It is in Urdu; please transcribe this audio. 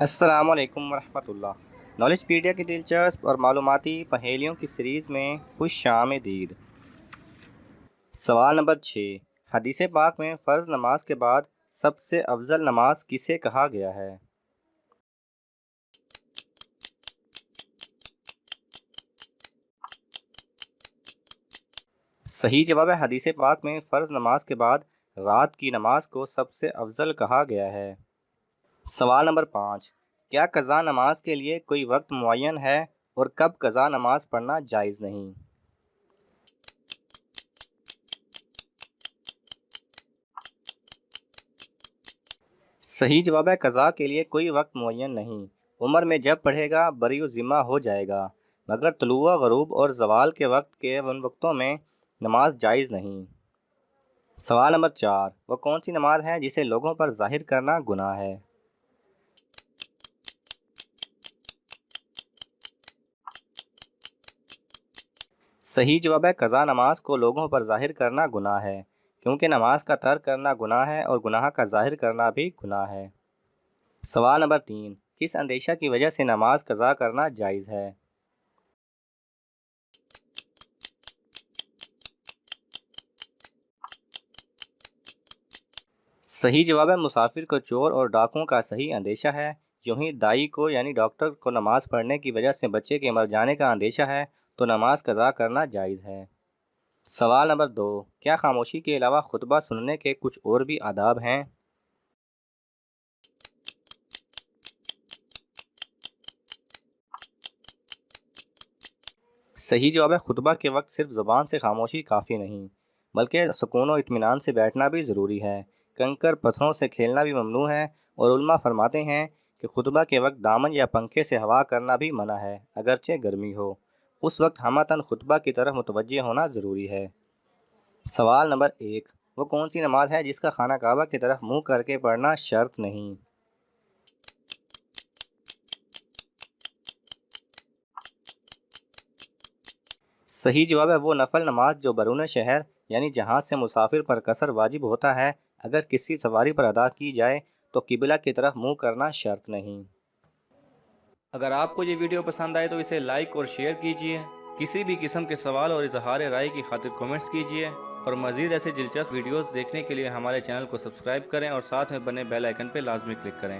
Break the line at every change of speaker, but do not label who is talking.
السلام علیکم ورحمۃ اللہ۔ نالج پیڈیا کی دلچسپ اور معلوماتی پہیلیوں کی سیریز میں خوش آمدید۔ سوال نمبر 6، حدیث پاک میں فرض نماز کے بعد سب سے افضل نماز کسے کہا گیا ہے؟ صحیح جواب ہے، حدیث پاک میں فرض نماز کے بعد رات کی نماز کو سب سے افضل کہا گیا ہے۔ سوال نمبر 5، کیا قضا نماز کے لیے کوئی وقت معین ہے اور کب قضا نماز پڑھنا جائز نہیں؟ صحیح جواب ہے، قضا کے لیے کوئی وقت معین نہیں، عمر میں جب پڑھے گا بری و ذمہ ہو جائے گا، مگر طلوع غروب اور زوال کے وقت کے ان وقتوں میں نماز جائز نہیں۔ سوال نمبر 4، وہ کون سی نماز ہے جسے لوگوں پر ظاہر کرنا گناہ ہے؟ صحیح جواب ہے، قضا نماز کو لوگوں پر ظاہر کرنا گناہ ہے، کیونکہ نماز کا ترک کرنا گناہ ہے اور گناہ کا ظاہر کرنا بھی گناہ ہے۔ سوال نمبر 3، کس اندیشہ کی وجہ سے نماز قضا کرنا جائز ہے؟ صحیح جواب ہے، مسافر کو چور اور ڈاکوؤں کا صحیح اندیشہ ہے۔ یوں ہی دائی کو یعنی ڈاکٹر کو نماز پڑھنے کی وجہ سے بچے کے مر جانے کا اندیشہ ہے تو نماز قضا کرنا جائز ہے۔ سوال نمبر 2، کیا خاموشی کے علاوہ خطبہ سننے کے کچھ اور بھی آداب ہیں؟ صحیح جواب ہے، خطبہ کے وقت صرف زبان سے خاموشی کافی نہیں، بلکہ سکون و اطمینان سے بیٹھنا بھی ضروری ہے۔ کنکر پتھروں سے کھیلنا بھی ممنوع ہے، اور علماء فرماتے ہیں کہ خطبہ کے وقت دامن یا پنکھے سے ہوا کرنا بھی منع ہے، اگرچہ گرمی ہو۔ اس وقت ہمتاً خطبہ کی طرف متوجہ ہونا ضروری ہے۔ سوال نمبر 1، وہ کون سی نماز ہے جس کا خانہ کعبہ کی طرف منہ کر کے پڑھنا شرط نہیں؟ صحیح جواب ہے، وہ نفل نماز جو بیرون شہر یعنی جہاز سے مسافر پر قصر واجب ہوتا ہے، اگر کسی سواری پر ادا کی جائے تو قبلہ کی طرف منہ کرنا شرط نہیں۔
اگر آپ کو یہ ویڈیو پسند آئے تو اسے لائک اور شیئر کیجئے، کسی بھی قسم کے سوال اور اظہار رائے کی خاطر کومنٹس کیجئے، اور مزید ایسے دلچسپ ویڈیوز دیکھنے کے لیے ہمارے چینل کو سبسکرائب کریں اور ساتھ میں بنے بیل آئیکن پہ لازمی کلک کریں۔